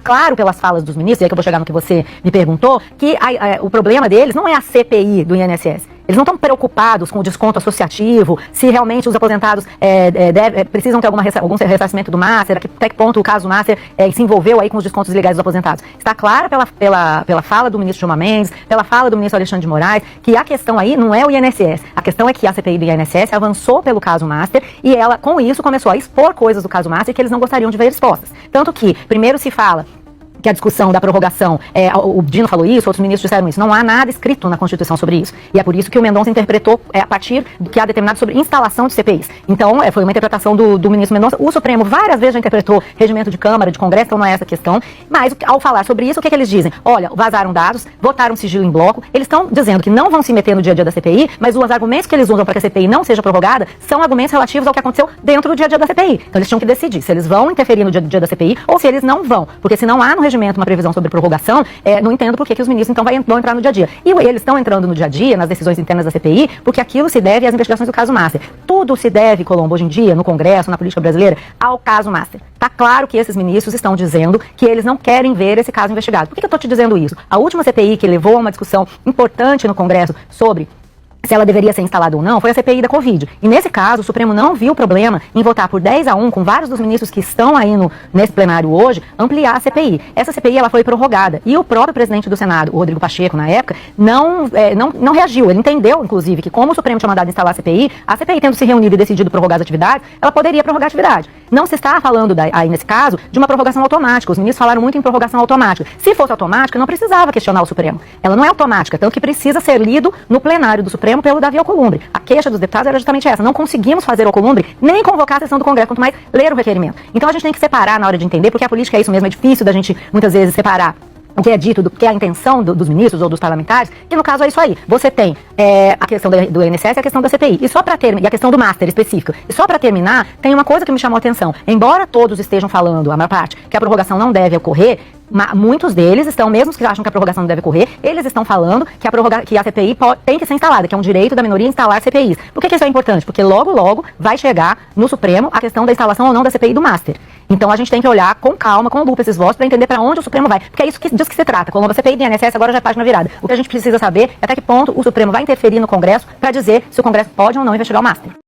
claro pelas falas dos ministros, e aí que eu vou chegar no que você me perguntou, que o problema deles não é a CPI do INSS. Eles não estão preocupados com o desconto associativo, se realmente os aposentados precisam ter algum ressarcimento do Master, até que ponto o caso Master se envolveu aí com os descontos ilegais dos aposentados. Está claro pela fala do ministro Gilmar Mendes, pela fala do ministro Alexandre de Moraes, que a questão aí não é o INSS. A questão é que a CPI do INSS avançou pelo caso Master e ela, com isso, começou a expor coisas do caso Master que eles não gostariam de ver expostas. Tanto que, primeiro se fala que a discussão da prorrogação, o Dino falou isso, outros ministros disseram isso, não há nada escrito na Constituição sobre isso. E é por isso que o Mendonça interpretou a partir do que há determinado sobre instalação de CPIs. Então, foi uma interpretação do ministro Mendonça. O Supremo várias vezes já interpretou regimento de Câmara, de Congresso, então não é essa a questão. Mas, ao falar sobre isso, o que eles dizem? Olha, vazaram dados, votaram sigilo em bloco, eles estão dizendo que não vão se meter no dia a dia da CPI, mas os argumentos que eles usam para que a CPI não seja prorrogada são argumentos relativos ao que aconteceu dentro do dia a dia da CPI. Então, eles tinham que decidir se eles vão interferir no dia a dia da CPI ou se eles não vão. Porque se não há no regimento uma previsão sobre prorrogação, não entendo por que os ministros então vão entrar no dia a dia. E eles estão entrando no dia a dia, nas decisões internas da CPI, porque aquilo se deve às investigações do caso Master. Tudo se deve, Colombo, hoje em dia, no Congresso, na política brasileira, ao caso Master. Tá claro que esses ministros estão dizendo que eles não querem ver esse caso investigado. Por que eu estou te dizendo isso? A última CPI que levou a uma discussão importante no Congresso sobre se ela deveria ser instalada ou não, foi a CPI da Covid. E nesse caso, o Supremo não viu problema em votar por 10-1, com vários dos ministros que estão aí nesse plenário hoje, ampliar a CPI. Essa CPI ela foi prorrogada. E o próprio presidente do Senado, o Rodrigo Pacheco, na época, não reagiu. Ele entendeu, inclusive, que como o Supremo tinha mandado instalar a CPI tendo se reunido e decidido prorrogar as atividades, ela poderia prorrogar a atividade. Não se está falando, aí nesse caso, de uma prorrogação automática. Os ministros falaram muito em prorrogação automática. Se fosse automática, não precisava questionar o Supremo. Ela não é automática, tanto que precisa ser lido no plenário do Supremo pelo Davi Alcolumbre. A queixa dos deputados era justamente essa. Não conseguimos fazer Alcolumbre nem convocar a sessão do Congresso, quanto mais ler o requerimento. Então a gente tem que separar na hora de entender, porque a política é isso mesmo, é difícil da gente muitas vezes separar o que é dito do que é a intenção dos ministros ou dos parlamentares, e no caso é isso aí. Você tem a questão do INSS e a questão da CPI. E a questão do Master específico. E só para terminar, tem uma coisa que me chamou a atenção. Embora todos estejam falando, a maior parte, que a prorrogação não deve ocorrer, muitos deles estão, mesmo que acham que a prorrogação não deve ocorrer, eles estão falando que a CPI tem que ser instalada, que é um direito da minoria instalar CPIs. Por que isso é importante? Porque logo vai chegar no Supremo a questão da instalação ou não da CPI do Master. Então a gente tem que olhar com calma, com lupa esses votos para entender para onde o Supremo vai. Porque é isso disso que se trata. Quando a CPI do INSS agora já é página virada. O que a gente precisa saber é até que ponto o Supremo vai interferir no Congresso para dizer se o Congresso pode ou não investigar o Master.